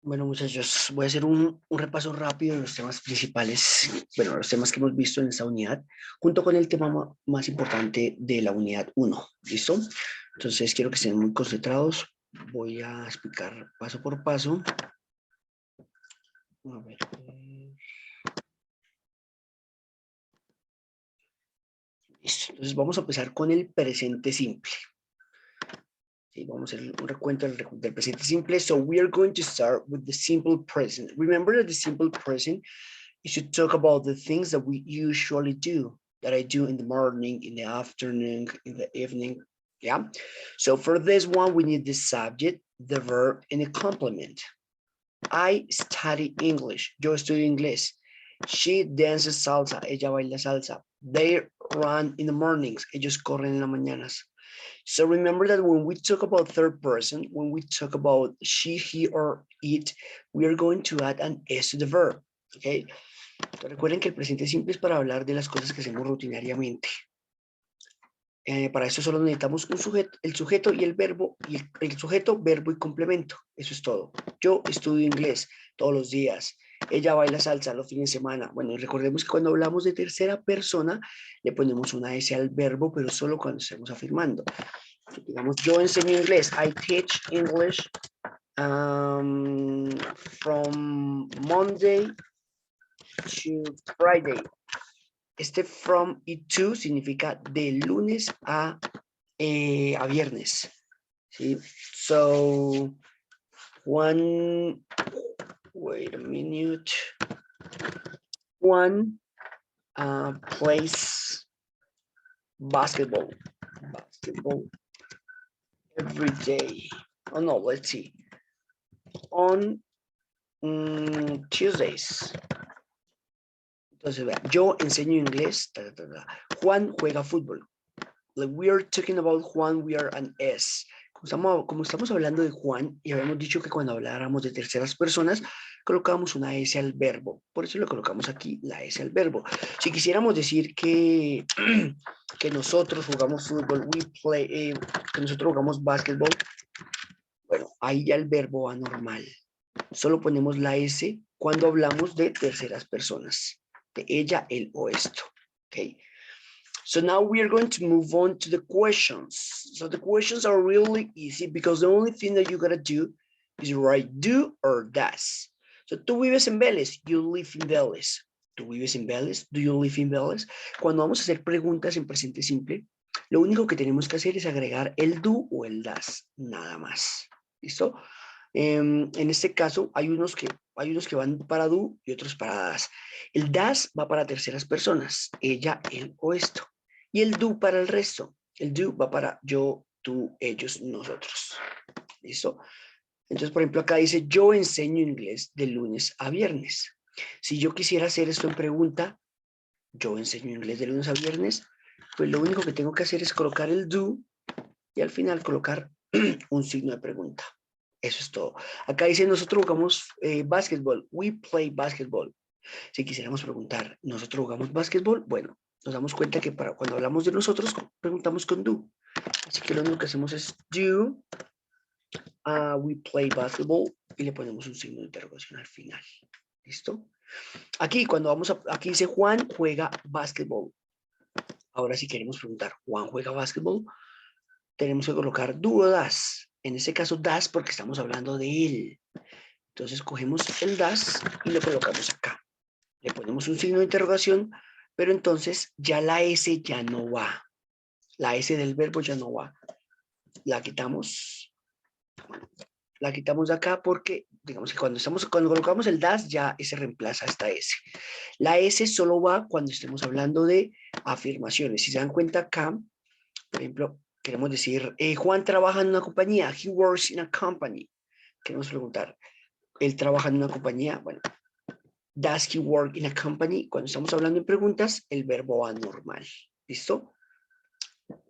Bueno, muchachos, voy a hacer un repaso rápido de los temas principales, bueno, los temas que hemos visto en esta unidad, junto con el tema más importante de la unidad uno. ¿Listo? Entonces, quiero que estén muy concentrados. Voy a explicar paso por paso. A ver. Listo. Entonces, vamos a empezar con el presente simple. Sí, vamos a hacer un recuento del presente simple. So, we are going to start with the simple present. Remember that the simple present, you should talk about the things that we usually do, that I do in the morning, in the afternoon, in the evening. Yeah. So for this one, we need the subject, the verb, and a complement. I study English. Yo estudio inglés. She dances salsa. Ella baila salsa. They run in the mornings. Ellos corren en las mañanas. So remember that when we talk about third person, when we talk about she, he, or it, we are going to add an S to the verb. Okay. Entonces, recuerden que el presente simple es para hablar de las cosas que hacemos rutinariamente. Para eso solo necesitamos un sujeto, el sujeto y el verbo, y el sujeto, verbo y complemento. Eso es todo. Yo estudio inglés todos los días. Ella baila salsa los fines de semana. Bueno, recordemos que cuando hablamos de tercera persona, le ponemos una S al verbo, pero solo cuando estemos afirmando. Digamos, yo enseño inglés. I teach English from Monday to Friday. Este from y to significa de lunes a viernes. ¿Sí? So, Juan, wait a minute. Juan plays basketball every day. Oh no, let's see. On Tuesdays. Entonces, vea, yo enseño inglés. Juan juega fútbol. Like we are talking about Juan, we are an S. Como estamos hablando de Juan y habíamos dicho que cuando habláramos de terceras personas, colocábamos una S al verbo. Por eso le colocamos aquí la S al verbo. Si quisiéramos decir que, que nosotros jugamos fútbol, que nosotros jugamos básquetbol, bueno, ahí ya el verbo va normal. Solo ponemos la S cuando hablamos de terceras personas. De ella, él o esto. Okay. So now we are going to move on to the questions. So the questions are really easy because the only thing that you gotta do is write do or does. So tú vives en Vélez, you live in Vélez. Tú vives en Vélez, do you live in Vélez? Cuando vamos a hacer preguntas en presente simple, lo único que tenemos que hacer es agregar el do o el das, nada más. ¿Listo? En este caso hay unos que van para do y otros para das. El das va para terceras personas, ella, él o esto. Y el do para el resto. El do va para yo, tú, ellos, nosotros. ¿Listo? Entonces, por ejemplo, acá dice, yo enseño inglés de lunes a viernes. Si yo quisiera hacer esto en pregunta, yo enseño inglés de lunes a viernes, pues lo único que tengo que hacer es colocar el do y al final colocar un signo de pregunta. Eso es todo. Acá dice, nosotros jugamos básquetbol. We play basketball. Si quisiéramos preguntar, ¿nosotros jugamos básquetbol? Bueno, nos damos cuenta que para cuando hablamos de nosotros, preguntamos con do. Así que lo único que hacemos es do, we play basketball, y le ponemos un signo de interrogación al final. ¿Listo? Aquí, aquí dice Juan juega básquetbol. Ahora, si queremos preguntar, ¿Juan juega básquetbol? Tenemos que colocar do o das. En este caso, das porque estamos hablando de él. Entonces, cogemos el das y lo colocamos acá. Le ponemos un signo de interrogación, pero entonces ya la S ya no va. La S del verbo ya no va. La quitamos. La quitamos de acá porque, digamos que cuando colocamos el das, ya se reemplaza esta S. La S solo va cuando estemos hablando de afirmaciones. Si se dan cuenta acá, por ejemplo, queremos decir, Juan trabaja en una compañía. He works in a company. Queremos preguntar, ¿él trabaja en una compañía? Bueno, does he work in a company? Cuando estamos hablando en preguntas, el verbo va normal. ¿Listo?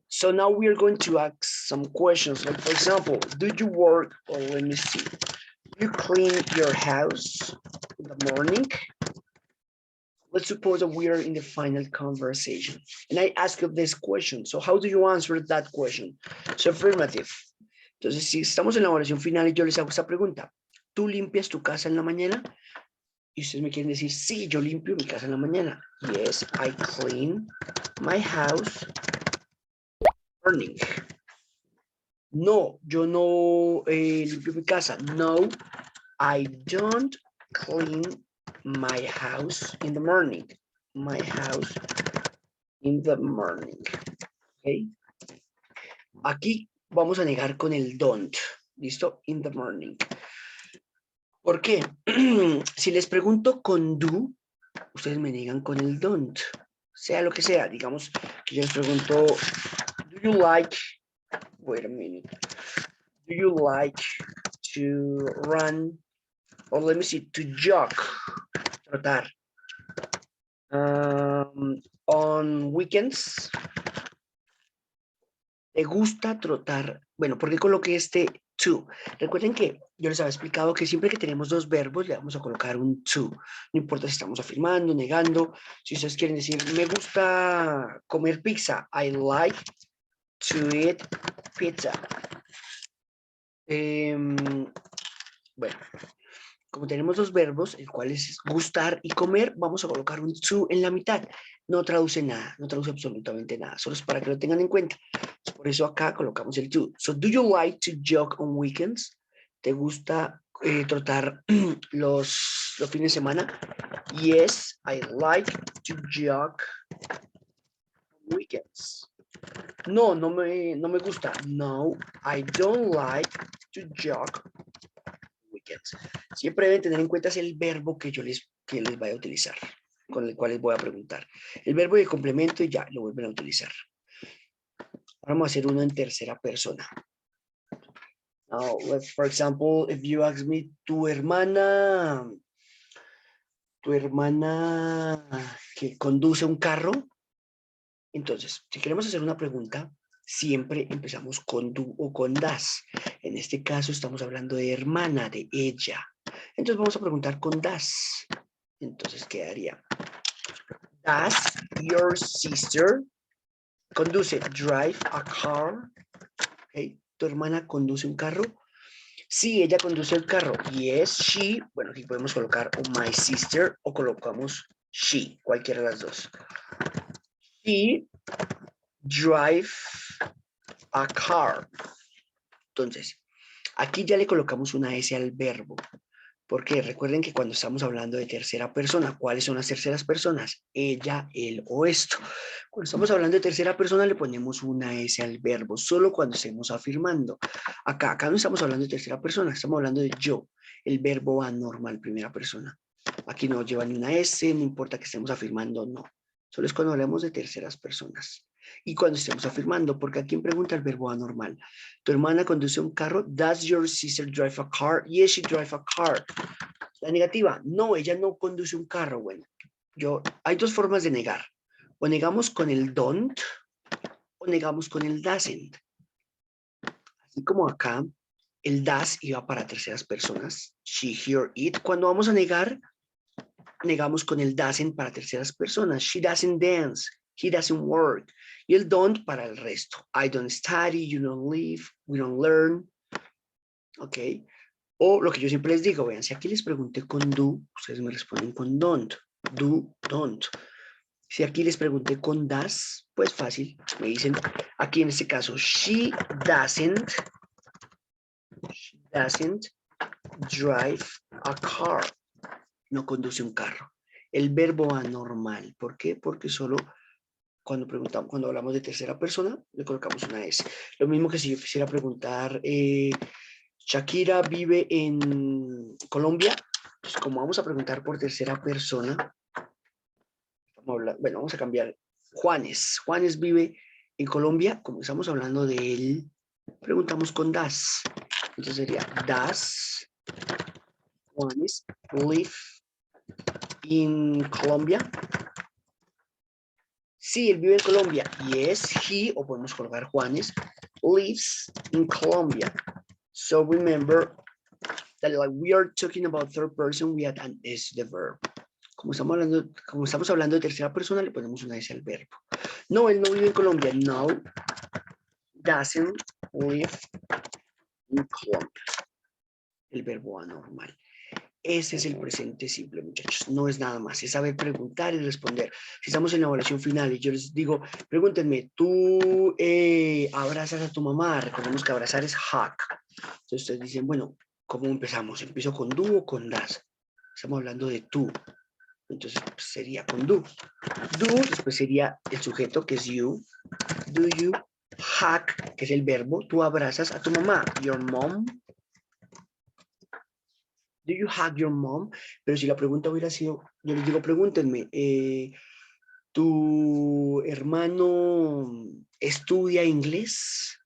So now we are going to ask some questions. Like, for example, do you work, or let me see, do you clean your house in the morning? Let's suppose that we are in the final conversation. And I ask you this question. So how do you answer that question? So affirmative. Entonces, si estamos en la oración final y yo les hago esta pregunta, ¿tú limpias tu casa en la mañana? Y ustedes me quieren decir, sí, yo limpio mi casa en la mañana. Yes, I clean my house morning. No, yo no limpio mi casa. No, I don't clean my house in the morning. My house in the morning. Okay. Aquí vamos a negar con el don't. ¿Listo? In the morning. ¿Por qué? Si les pregunto con do, ustedes me niegan con el don't. Sea lo que sea. Digamos que yo les pregunto, do you like, wait a minute, do you like to run, or let me see, to jog, trotar, on weekends? ¿Te gusta trotar? Bueno, ¿por qué coloqué este to? Recuerden que yo les había explicado que siempre que tenemos dos verbos le vamos a colocar un to. No importa si estamos afirmando, negando. Si ustedes quieren decir, me gusta comer pizza. I like to eat pizza. Bueno, como tenemos dos verbos, el cual es gustar y comer, vamos a colocar un to en la mitad. No traduce nada, no traduce absolutamente nada, solo es para que lo tengan en cuenta. Por eso acá colocamos el to. So, do you like to jog on weekends? ¿Te gusta trotar los fines de semana? Yes, I like to jog on weekends. No, no me gusta. No, I don't like to jog weekends. Siempre deben tener en cuenta el verbo que les voy a utilizar, con el cual les voy a preguntar. El verbo de complemento y ya lo vuelven a utilizar. Ahora vamos a hacer uno en tercera persona. Now, for example, if you ask me, tu hermana que conduce un carro. Entonces, si queremos hacer una pregunta, siempre empezamos con du o con das. En este caso estamos hablando de hermana, de ella. Entonces vamos a preguntar con das. Entonces quedaría, does your sister conduce, drive a car? Okay. ¿Tu hermana conduce un carro? Sí, ella conduce el carro. Yes, she. Bueno, aquí podemos colocar o my sister o colocamos she, cualquiera de las dos. She drive a car. Entonces, aquí ya le colocamos una S al verbo. Porque recuerden que cuando estamos hablando de tercera persona, ¿cuáles son las terceras personas? Ella, él o esto. Cuando estamos hablando de tercera persona le ponemos una S al verbo, solo cuando estemos afirmando. Acá no estamos hablando de tercera persona, estamos hablando de yo, el verbo anormal, primera persona. Aquí no lleva ni una S, no importa que estemos afirmando o no. Solo es cuando hablamos de terceras personas. Y cuando estemos afirmando, porque aquí pregunta el verbo anormal. ¿Tu hermana conduce un carro? Does your sister drive a car? Yes, she drives a car. La negativa, no, ella no conduce un carro. Bueno, hay dos formas de negar. O negamos con el don't, o negamos con el doesn't. Así como acá, el does iba para terceras personas. She, he, or it. Cuando vamos a negar, negamos con el doesn't para terceras personas. She doesn't dance. He doesn't work. Y el don't para el resto. I don't study, you don't live, we don't learn. Ok. O lo que yo siempre les digo, vean, si aquí les pregunté con do, ustedes me responden con don't. Do, don't. Si aquí les pregunté con does, pues fácil. Me dicen, aquí en este caso, she doesn't drive a car. No conduce un carro. El verbo anormal. ¿Por qué? Porque solo cuando hablamos de tercera persona, le colocamos una S. Lo mismo que si yo quisiera preguntar, Shakira vive en Colombia. Pues como vamos a preguntar por tercera persona, vamos a cambiar. Juanes vive en Colombia. Como estamos hablando de él, preguntamos con das. Entonces sería, does Juanes live in Colombia? Sí, él vive en Colombia. Yes, he, o podemos colocar Juanes, lives in Colombia. So remember that like we are talking about third person, we add an S to the verb. Como estamos hablando de tercera persona, le ponemos una S al verbo. No, él no vive en Colombia. No, doesn't live in Colombia. el verbo anormal. Ese es el presente simple, muchachos. No es nada más. Es saber preguntar y responder. Si estamos en la evaluación final y yo les digo, pregúntenme, ¿tú abrazas a tu mamá? Recordemos que abrazar es hug. Entonces ustedes dicen, bueno, ¿cómo empezamos? ¿Empiezo con do o con das? Estamos hablando de tú. Entonces pues, sería con do. Do, después sería el sujeto que es you. Do you hug, que es el verbo? Tú abrazas a tu mamá. Your mom. Do you hug your mom? Pero si la pregunta hubiera sido, yo les digo, pregúntenme, ¿tu hermano estudia inglés?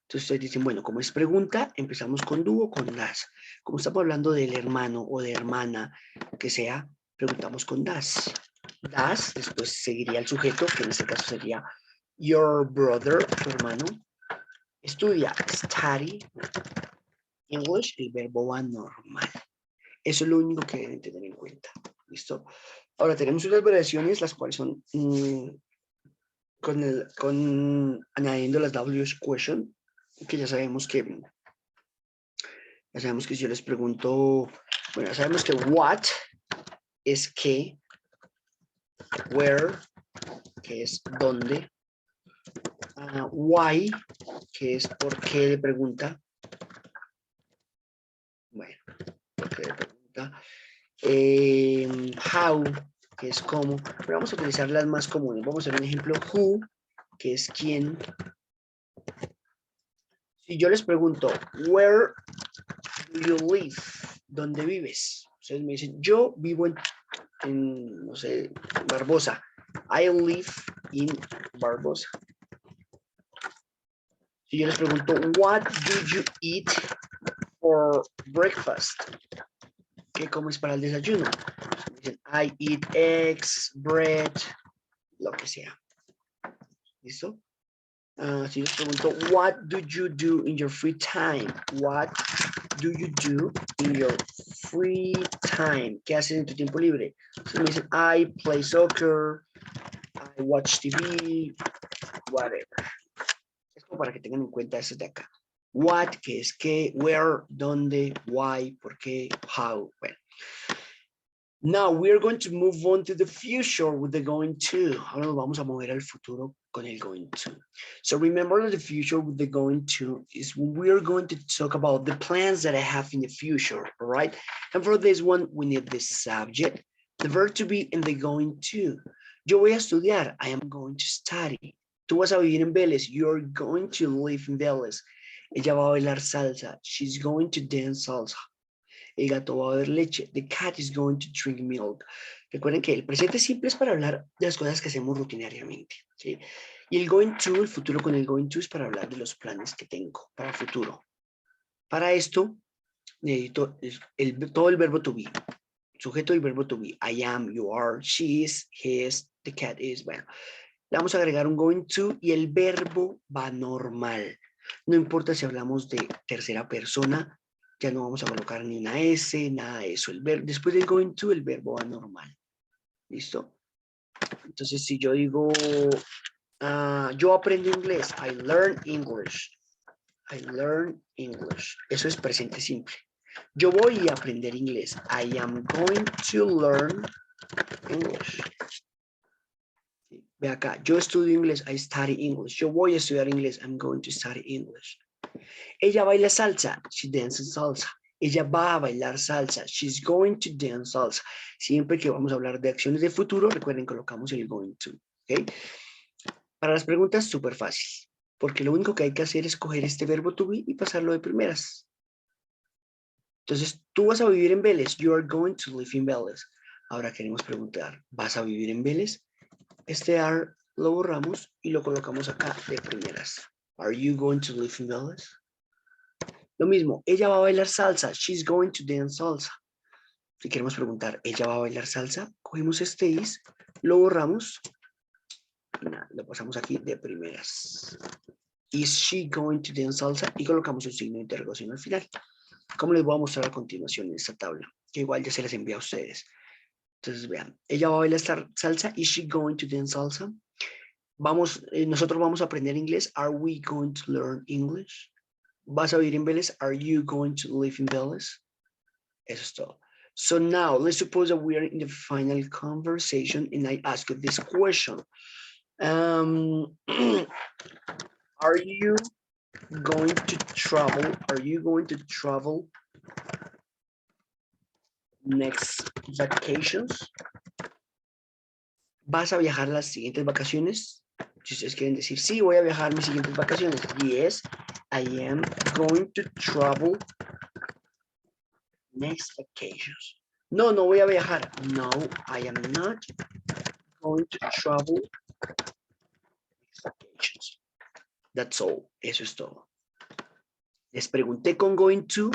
Entonces ustedes dicen, bueno, como es pregunta, empezamos con do o con das. Como estamos hablando del hermano o de hermana, que sea, preguntamos con das. Das, después seguiría el sujeto, que en este caso sería your brother, tu hermano. Estudia, study English, el verbo anormal. Eso es lo único que deben tener en cuenta. ¿Listo? Ahora tenemos unas variaciones, las cuales son añadiendo las WH question, que ya sabemos que si yo les pregunto, bueno, ya sabemos que what es qué, where, que es dónde, why, que es por qué de pregunta, bueno, por qué de pregunta, how, que es cómo, pero vamos a utilizar las más comunes. Vamos a hacer un ejemplo, who, que es quién. Si yo les pregunto, where do you live? ¿Dónde vives? Ustedes me dicen, yo vivo en no sé, Barbosa. I live in Barbosa. Si yo les pregunto, what do you eat for breakfast? ¿Qué comes para el desayuno? Me dicen, I eat eggs, bread, lo que sea. ¿Listo? Si les pregunto, what do you do in your free time? What do you do in your free time? ¿Qué haces en tu tiempo libre? So me dicen, I play soccer, I watch TV, whatever. Es como para que tengan en cuenta eso de acá. What, que es qué, where, dónde, why, por qué, how. Bueno. Now we are going to move on to the future with the going to. Ahora nos vamos a mover al futuro con el going to. So remember that the future with the going to is we are going to talk about the plans that I have in the future, all right? And for this one, we need the subject, the verb to be, and the going to. Yo voy a estudiar. I am going to study. Tú vas a vivir en Vélez. You're going to live in Vélez. Ella va a bailar salsa. She's going to dance salsa. El gato va a beber leche. The cat is going to drink milk. Recuerden que el presente simple es para hablar de las cosas que hacemos rutinariamente, ¿sí? Y el going to, el futuro con el going to es para hablar de los planes que tengo para el futuro. Para esto, necesito todo el verbo to be. Sujeto y verbo to be. I am, you are, she is, he is, the cat is. Bueno, le vamos a agregar un going to y el verbo va normal. No importa si hablamos de tercera persona, ya no vamos a colocar ni una S, nada de eso. Después del going to, el verbo va normal. ¿Listo? Entonces, si yo digo, yo aprendo inglés, I learn English. I learn English. Eso es presente simple. Yo voy a aprender inglés. I am going to learn English. Sí, ve acá, yo estudio inglés, I study English. Yo voy a estudiar inglés, I'm going to study English. Ella baila salsa, she dances salsa. Ella va a bailar salsa, she's going to dance salsa. Siempre que vamos a hablar de acciones de futuro, recuerden, colocamos el going to. ¿Okay? Para las preguntas, súper fácil, porque lo único que hay que hacer es coger este verbo to be y pasarlo de primeras. Entonces, tú vas a vivir en Vélez, you are going to live in Vélez. Ahora queremos preguntar, ¿vas a vivir en Vélez? Este are lo borramos y lo colocamos acá de primeras. Are you going to live in Vélez? Lo mismo, ella va a bailar salsa. She's going to dance salsa. Si queremos preguntar, ¿ella va a bailar salsa? Cogemos este is, lo borramos y nada, lo pasamos aquí de primeras. Is she going to dance salsa? Y colocamos un signo de interrogación al final. Como les voy a mostrar a continuación en esta tabla, que igual ya se las envía a ustedes. Entonces vean, ella va a bailar salsa. Is she going to dance salsa? Nosotros vamos a aprender inglés. Are we going to learn English? ¿Vas a vivir en Vélez? Are you going to live in Vélez? Eso es todo. So now, let's suppose that we are in the final conversation and I ask you this question. Are you going to travel? Are you going to travel next vacations? ¿Vas a viajar las siguientes vacaciones? Si ustedes quieren decir, sí, voy a viajar mis siguientes vacaciones. Yes, I am going to travel next vacations. No, no voy a viajar. No, I am not going to travel next vacations. That's all. Eso es todo. Les pregunté con going to,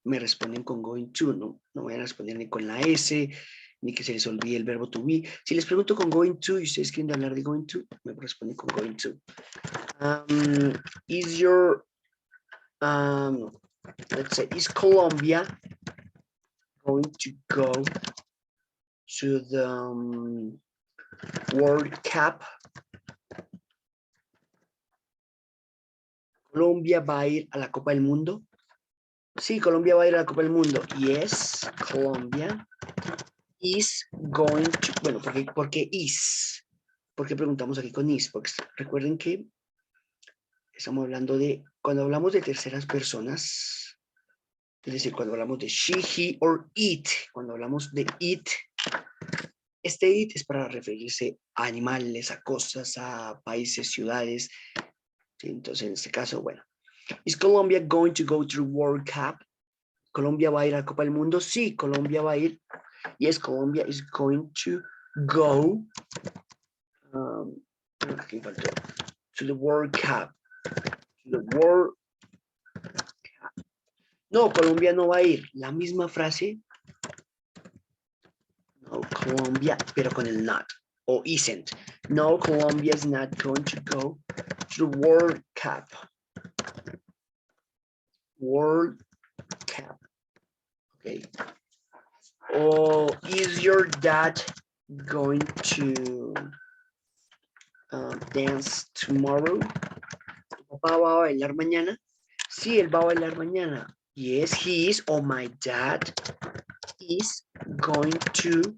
me responden con going to, no voy a responder ni con la S, ni que se les olvide el verbo to be. Si les pregunto con going to y ustedes quieren hablar de going to, me responden con going to. Is your, let's say, is Colombia going to go to the World Cup? ¿Colombia va a ir a la Copa del Mundo? Sí, Colombia va a ir a la Copa del Mundo. Yes, Colombia is going to... Bueno, ¿por qué is? ¿Por qué preguntamos aquí con is? Porque recuerden que estamos hablando de... Cuando hablamos de terceras personas, es decir, cuando hablamos de she, he, or it, cuando hablamos de it, este it es para referirse a animales, a cosas, a países, ciudades. ¿Sí? Entonces, en este caso, bueno. ¿Is Colombia going to go to the World Cup? ¿Colombia va a ir a la Copa del Mundo? Sí, Colombia va a ir. Yes, Colombia is going to go to the World Cup. To the World Cup. No, Colombia no va a ir. La misma frase. No, Colombia, pero con el not. O isn't. No, Colombia is not going to go to the World Cup. World Cup. Okay. Or is your dad going to dance tomorrow? ¿Tu papá va a bailar mañana? Sí, él va a bailar mañana. Yes, he is, or my dad is going to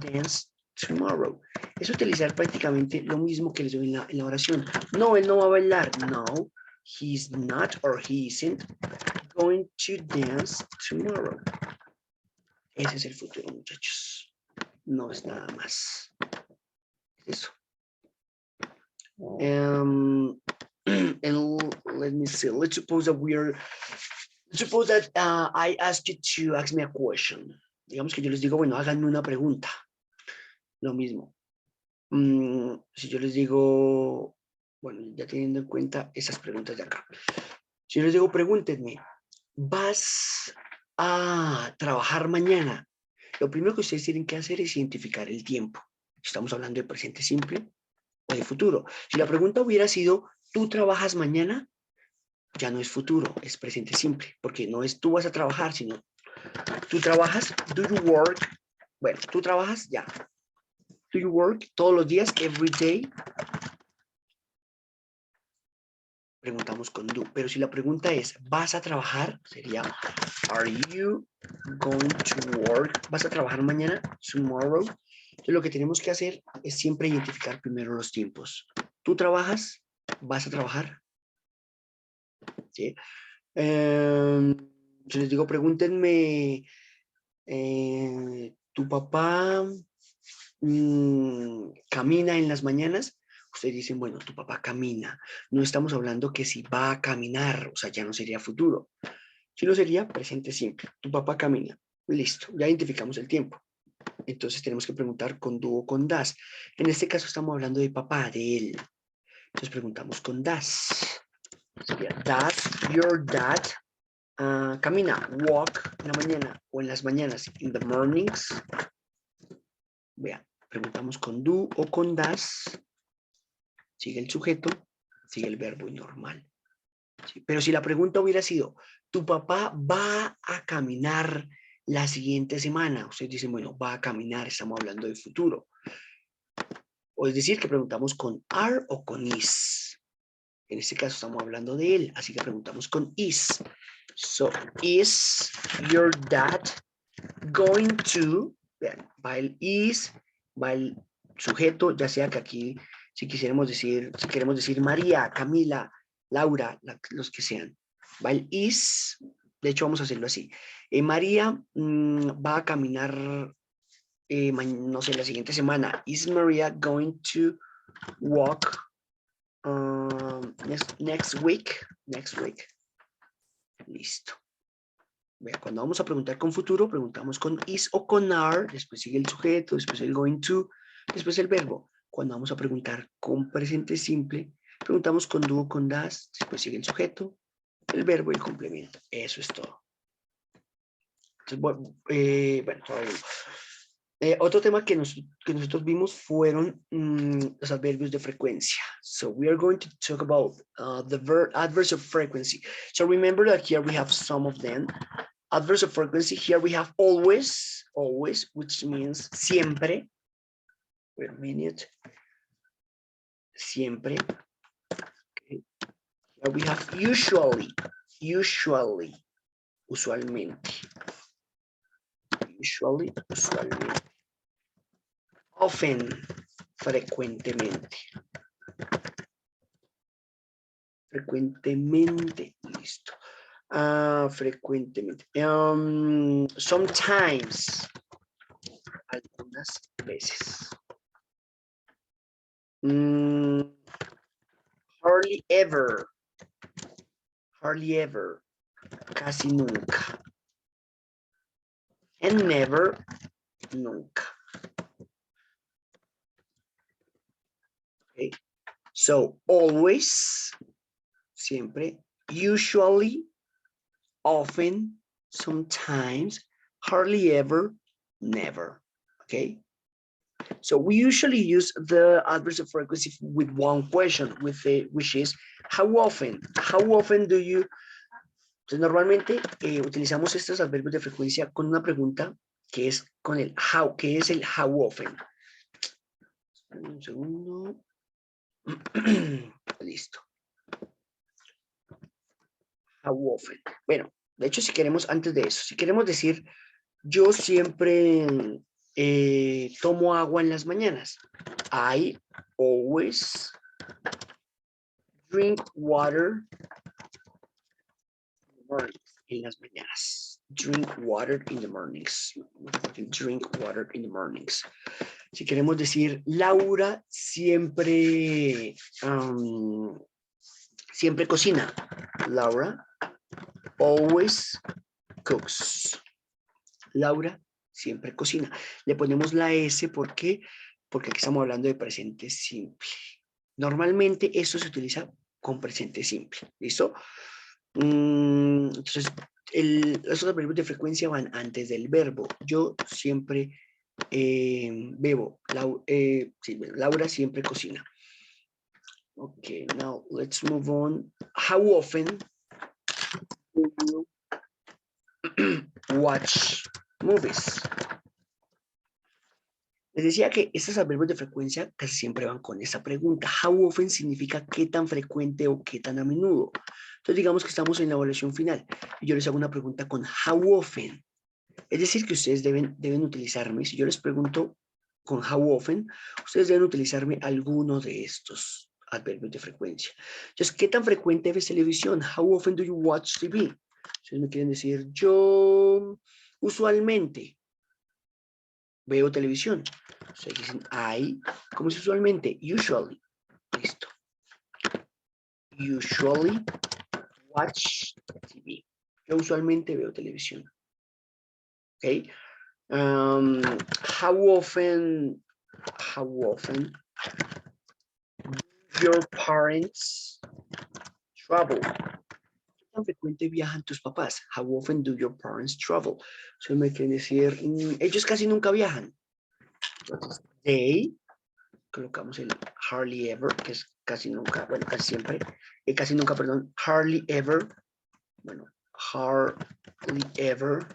dance tomorrow. Es utilizar prácticamente lo mismo que les doy en la oración. No, él no va a bailar. No, he's not or he isn't going to dance tomorrow. Ese es el futuro, muchachos. No es nada más. Eso. And let me see. Let's suppose that I ask you to ask me a question. Digamos que yo les digo, bueno, háganme una pregunta. Lo mismo. Si yo les digo, bueno, ya teniendo en cuenta esas preguntas de acá. Si yo les digo, pregúntenme, ¿vas a trabajar mañana? Lo primero que ustedes tienen que hacer es identificar el tiempo. Estamos hablando de presente simple o de futuro. Si la pregunta hubiera sido, ¿tú trabajas mañana? Ya no es futuro, es presente simple, porque no es tú vas a trabajar, sino tú trabajas, do you work? Bueno, tú trabajas, ya. Do you work todos los días, every day? Preguntamos con do, pero si la pregunta es, ¿vas a trabajar? Sería, are you going to work? ¿Vas a trabajar mañana? Tomorrow. Entonces lo que tenemos que hacer es siempre identificar primero los tiempos. ¿Tú trabajas? ¿Vas a trabajar? ¿Sí? Yo les digo, pregúntenme, ¿tu papá camina en las mañanas? Ustedes dicen, bueno, tu papá camina. No estamos hablando que si va a caminar, o sea, ya no sería futuro. Sino sería presente simple. Tu papá camina. Listo, ya identificamos el tiempo. Entonces tenemos que preguntar con do o con das. En este caso estamos hablando de papá, de él. Entonces preguntamos con das. Sería, does your dad camina, walk en la mañana o en las mañanas, in the mornings? Vean, preguntamos con do o con das. Sigue el sujeto, sigue el verbo normal. ¿Sí? Pero si la pregunta hubiera sido, ¿tu papá va a caminar la siguiente semana? Ustedes dicen, bueno, va a caminar, estamos hablando de futuro. O es decir, que preguntamos con are o con is. En este caso estamos hablando de él, así que preguntamos con is. So, is your dad going to, vean, va el is, va el sujeto, ya sea que aquí, si queremos decir María, Camila, Laura, los que sean, va el is, de hecho vamos a hacerlo así. María va a caminar, no sé, la siguiente semana. Is Maria going to walk next week? Next week. Listo. Vea, cuando vamos a preguntar con futuro, preguntamos con is o con are, después sigue el sujeto, después el going to, después el verbo. Cuando vamos a preguntar con presente simple, preguntamos con do o con das, después sigue el sujeto, el verbo y el complemento. Eso es todo. Entonces, bueno, otro tema que nosotros vimos fueron los adverbios de frecuencia. So we are going to talk about the adverbs of frequency. So remember that here we have some of them. Adverbs of frequency, here we have always, which means siempre. Wait a minute. Siempre. Okay. Here we have usually, usualmente. Usualmente. Often, frecuentemente. Frecuentemente, listo. Frecuentemente. Sometimes, algunas veces. Hardly ever, casi nunca. And never, nunca. Okay. So, always, siempre, usually, often, sometimes, hardly ever, never. Okay. So we usually use the adverbs of frequency with one question, which is how often? How often do you? Entonces, normalmente utilizamos estos adverbios de frecuencia con una pregunta que es con el how, que es el how often. Un segundo. Listo. How often. Bueno, de hecho, si queremos, antes de eso, si queremos decir, yo siempre tomo agua en las mañanas. I always drink water en las mañanas. Drink water in the mornings. Drink water in the mornings. Si queremos decir, Laura siempre, siempre cocina. Laura always cooks. Laura siempre cocina. Le ponemos la S porque aquí estamos hablando de presente simple. Normalmente esto se utiliza con presente simple. ¿Listo? Entonces, los adverbios de frecuencia van antes del verbo. Yo siempre bebo. Laura siempre cocina. Okay, now let's move on. How often do you watch movies? Les decía que estos adverbios de frecuencia casi siempre van con esa pregunta. How often significa qué tan frecuente o qué tan a menudo. Entonces digamos que estamos en la evaluación final y yo les hago una pregunta con how often. Es decir que ustedes deben utilizarme, si yo les pregunto con how often, ustedes deben utilizarme alguno de estos adverbios de frecuencia. Entonces, ¿qué tan frecuente ves televisión? How often do you watch TV? Ustedes me quieren decir, yo usualmente veo televisión. Ustedes dicen I, ¿cómo es usualmente? Usually. Listo. Usually watch TV. Yo usualmente veo televisión. Okay. How often your parents travel? ¿Qué tan frecuente viajan tus papás? How often do your parents travel? So me quieren decir, ellos casi nunca viajan. Entonces, they, colocamos el hardly ever, que es casi nunca, bueno, casi siempre, casi nunca, perdón, hardly ever, bueno, hardly ever,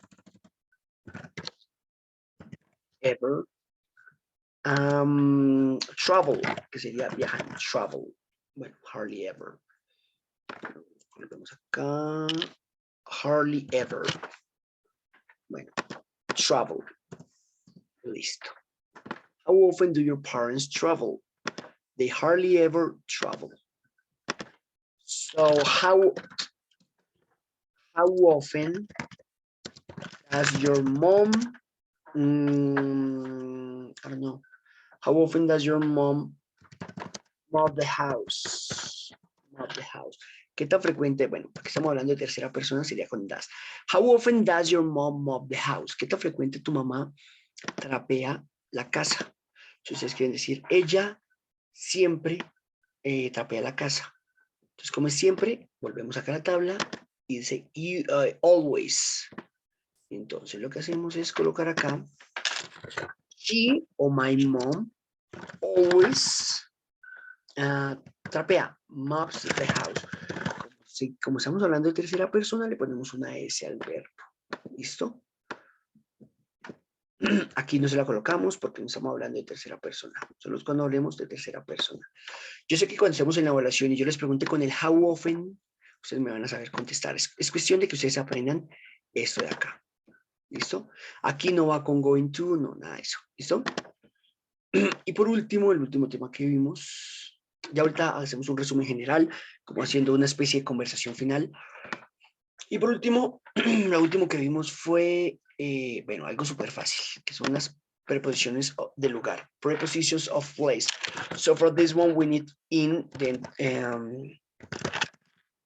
travel, que sería viajar, travel, bueno, hardly ever. Volvemos acá. Hardly ever. Bueno, travel. Listo. How often do your parents travel? They hardly ever travel. So how often does your mom, I don't know, how often does your mom mop the house? Mop the house. ¿Qué tan frecuente? Bueno, porque estamos hablando de tercera persona, sería con does. How often does your mom mop the house? ¿Qué tan frecuente tu mamá trapea la casa? Si ustedes quieren decir, ella siempre trapea la casa. Entonces, como es siempre, volvemos acá a la tabla y dice always. Entonces, lo que hacemos es colocar acá she o my mom always trapea, mops the house. Como estamos hablando de tercera persona, le ponemos una S al verbo. ¿Listo? Aquí no se la colocamos porque no estamos hablando de tercera persona. Solo es cuando hablemos de tercera persona. Yo sé que cuando estemos en la evaluación y yo les pregunte con el how often, ustedes me van a saber contestar. Es cuestión de que ustedes aprendan esto de acá. ¿Listo? Aquí no va con going to, no, nada de eso. ¿Listo? Y por último, el último tema que vimos, ya ahorita hacemos un resumen general, como haciendo una especie de conversación final. Y por último, lo último que vimos fue, bueno, algo súper fácil, que son las preposiciones de lugar, prepositions of place. So for this one, we need in,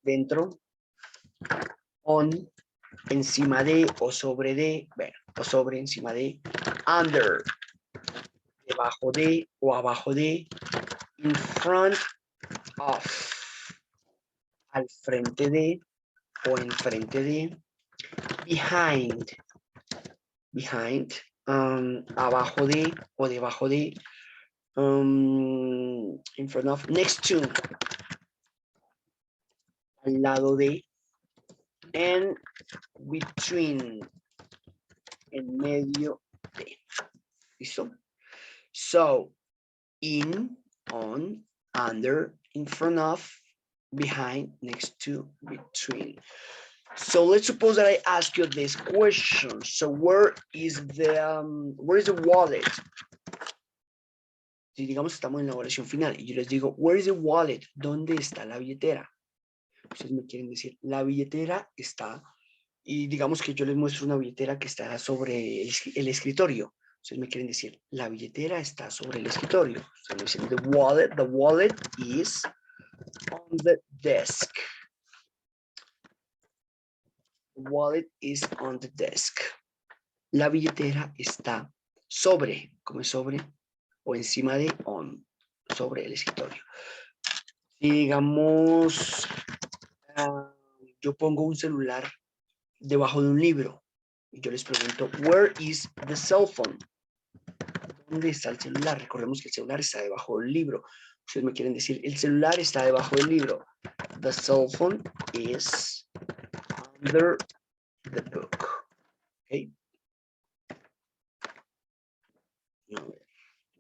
dentro, on, encima de o sobre de, bueno, o sobre, encima de, under, debajo de o abajo de, in front of, al frente de o enfrente de, behind, abajo de o debajo de, in front of, next to, al lado de, and between, en medio de. ¿Listo? So, in, on, under, in front of, behind, next to, between. So let's suppose that I ask you this question. So where is the wallet? Si digamos estamos en la evaluación final y yo les digo, where is the wallet? ¿Dónde está la billetera? Ustedes me quieren decir, la billetera está, y digamos que yo les muestro una billetera que está sobre el escritorio. Ustedes me quieren decir, la billetera está sobre el escritorio. Ustedes me dicen, the wallet is on the desk. The wallet is on the desk. La billetera está sobre, como es sobre, o encima de on, sobre el escritorio. Si digamos, yo pongo un celular debajo de un libro y yo les pregunto, where is the cell phone? ¿Dónde está el celular? Recordemos que el celular está debajo del libro. Ustedes me quieren decir, el celular está debajo del libro. The cell phone is under the book. Okay. A ver,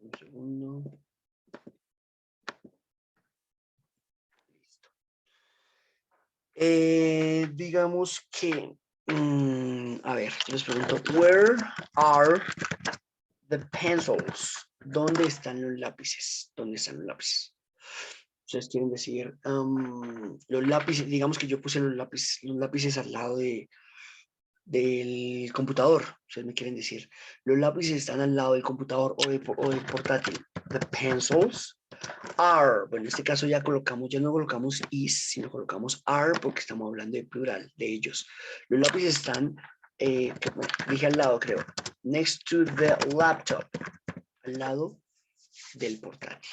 un segundo. Listo. Digamos que, a ver, yo les pregunto, where are the pencils? ¿Dónde están los lápices? ¿Dónde están los lápices? Ustedes quieren decir, los lápices, digamos que yo puse los lápices al lado del computador. Ustedes me quieren decir, los lápices están al lado del computador o del portátil. The pencils are, bueno, en este caso ya no colocamos is, sino colocamos are porque estamos hablando de plural, de ellos. Los lápices están, dije al lado creo, next to the laptop, al lado del portátil.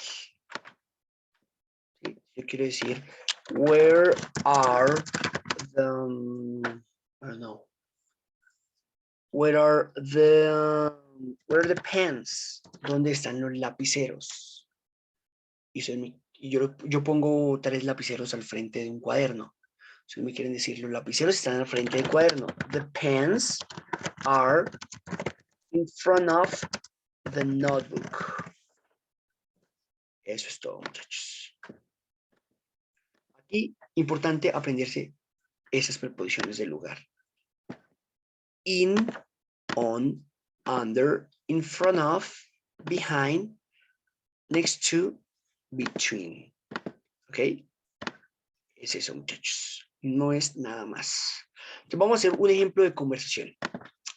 ¿Sí? Yo quiero decir, where are the, I don't know, where are the pens? ¿Dónde están los lapiceros? Y yo pongo 3 lapiceros al frente de un cuaderno. Si me quieren decir, los lapiceros están al frente del cuaderno. The pens are in front of the notebook. Eso es todo, muchachos. Aquí Importante aprenderse esas preposiciones del lugar. In, on, under, in front of, behind, next to, between. ¿Ok? Es eso, muchachos. No es nada más. Entonces vamos a hacer un ejemplo de conversación.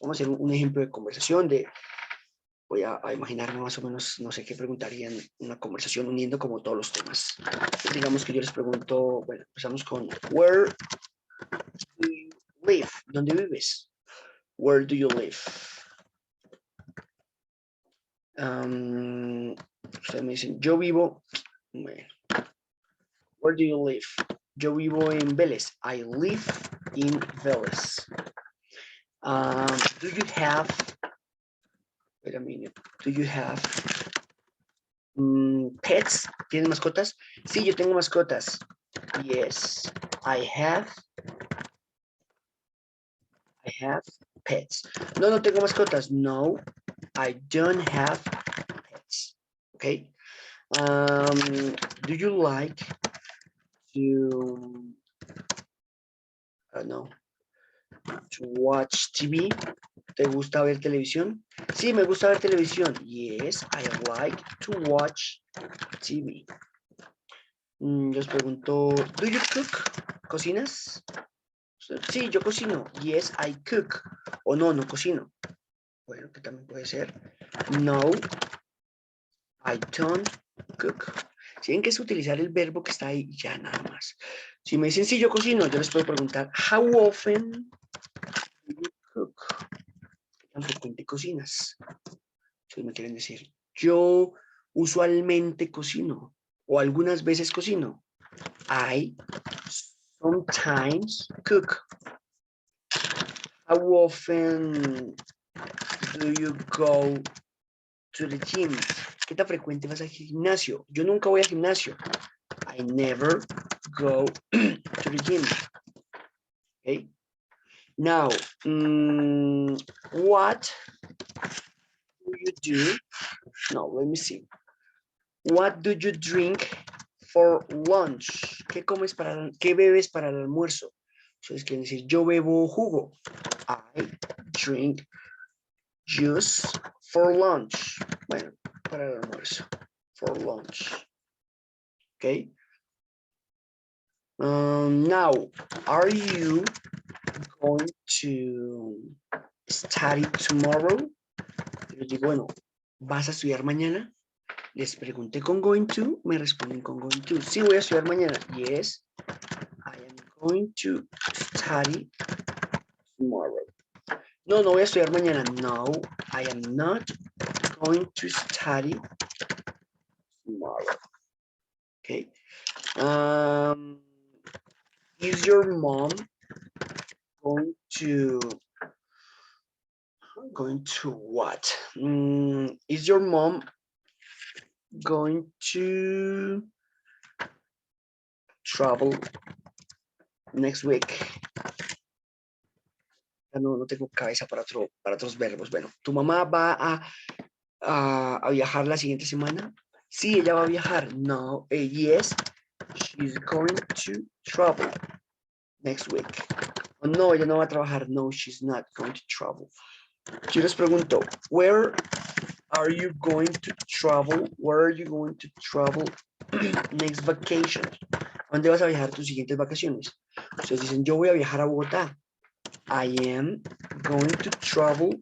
Vamos a hacer un ejemplo de conversación de... Voy a imaginarme más o menos, no sé qué preguntaría en una conversación uniendo como todos los temas. Digamos que yo les pregunto, bueno, empezamos con where do you live? ¿Dónde vives? Where do you live? Ustedes me dicen, yo vivo, bueno, where do you live? Yo vivo en Vélez. I live in Vélez. Do you have, wait a minute, do you have pets? ¿Tienes mascotas? Sí, yo tengo mascotas. Yes, I have pets. No, no tengo mascotas. No, I don't have pets. Okay. Do you like to, I don't know, to watch TV? ¿Te gusta ver televisión? Sí, me gusta ver televisión. Yes, I like to watch TV. Les pregunto, do you cook? ¿Cocinas? Sí, yo cocino. Yes, I cook. O no, no cocino. Bueno, que también puede ser. No, I don't cook. Tienen que utilizar el verbo que está ahí ya nada más. Si me dicen, sí, yo cocino, yo les puedo preguntar, how often do you cook? ¿Qué tan frecuente cocinas? Si me quieren decir, yo usualmente cocino o algunas veces cocino. I sometimes cook. How often do you go to the gym? ¿Qué tan frecuente vas al gimnasio? Yo nunca voy al gimnasio. I never go to the gym. Okay. Now, what do you do? No, let me see. What do you drink for lunch? ¿Qué comes para, qué bebes para el almuerzo? Entonces quiere decir, yo bebo jugo. I drink juice for lunch. Bueno, para el almuerzo. For lunch. Okay. Now, are you going to study tomorrow? Les digo, bueno, ¿vas a estudiar mañana? Les pregunté con going to, me responden con going to. Sí, voy a estudiar mañana. Yes, I am going to study tomorrow. No, no voy a estudiar mañana. No, I am not going to study tomorrow. Okay. Is your mom going to what? Is your mom going to travel next week? No tengo cabeza para otros verbos. Bueno, ¿tu mamá va a viajar la siguiente semana? Sí, ella va a viajar. No, yes, she's going to travel next week. Oh, no, ella no va a trabajar. No, she's not going to travel. Yo les pregunto, where are you going to travel? Where are you going to travel next vacation? ¿Dónde vas a viajar tus siguientes vacaciones? Ustedes dicen, yo voy a viajar a Bogotá. I am going to travel to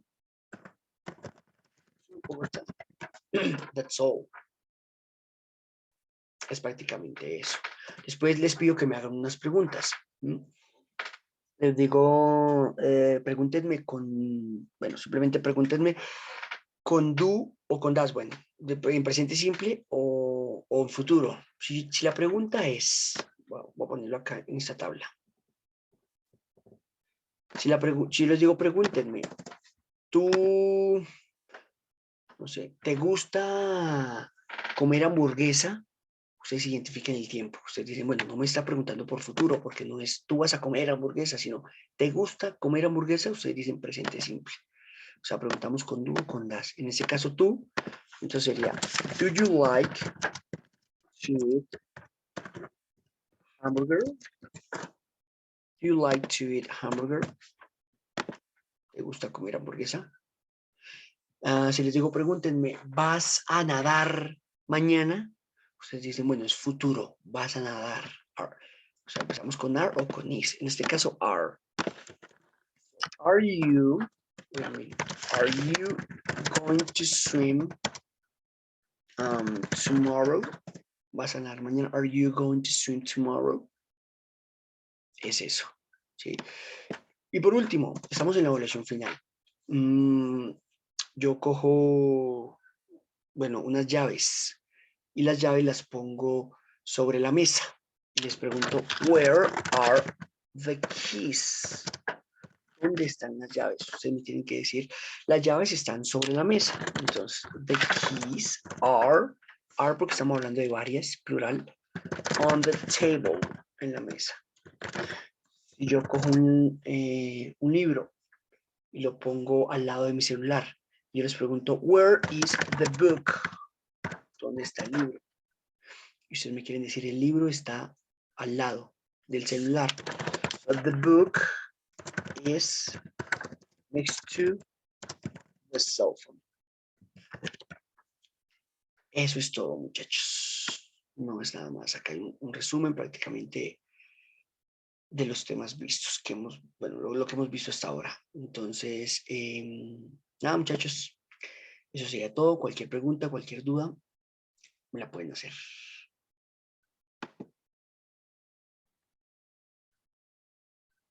Bogotá. That's all. Es prácticamente eso. Después les pido que me hagan unas preguntas. Les digo, pregúntenme con, bueno, simplemente pregúntenme con do o con das, bueno, en presente simple o en futuro. Si la pregunta es, voy a ponerlo acá en esta tabla. Si les digo, pregúntenme, tú, no sé, ¿te gusta comer hamburguesa? Ustedes identifiquen el tiempo. Ustedes dicen, bueno, no me está preguntando por futuro, porque no es tú vas a comer hamburguesa, sino ¿te gusta comer hamburguesa? Ustedes dicen presente simple. O sea, preguntamos con do o con das. En este caso, tú, entonces sería, do you like to hamburger? Do you like to eat hamburger? ¿Te gusta comer hamburguesa? Si les digo, pregúntenme, ¿vas a nadar mañana? Ustedes dicen, bueno, es futuro, vas a nadar. Are. O sea, empezamos con are o con is. En este caso, are. Are you going to swim tomorrow? ¿Vas a nadar mañana? Are you going to swim tomorrow? Es eso, ¿sí? Y por último, estamos en la evaluación final. Yo cojo, bueno, unas llaves y las llaves las pongo sobre la mesa y les pregunto, where are the keys? ¿Dónde están las llaves? Ustedes me tienen que decir, las llaves están sobre la mesa. Entonces, the keys are porque estamos hablando de varias, plural, on the table, en la mesa. Si yo cojo un libro y lo pongo al lado de mi celular, yo les pregunto, where is the book? ¿Dónde está el libro? Y ustedes me quieren decir, el libro está al lado del celular. But the book is next to the cell phone. Eso es todo, muchachos. No es nada más. Acá hay un resumen prácticamente de los temas vistos que hemos, bueno, lo que hemos visto hasta ahora. Entonces, nada, muchachos. Eso sería todo. Cualquier pregunta, cualquier duda, me la pueden hacer.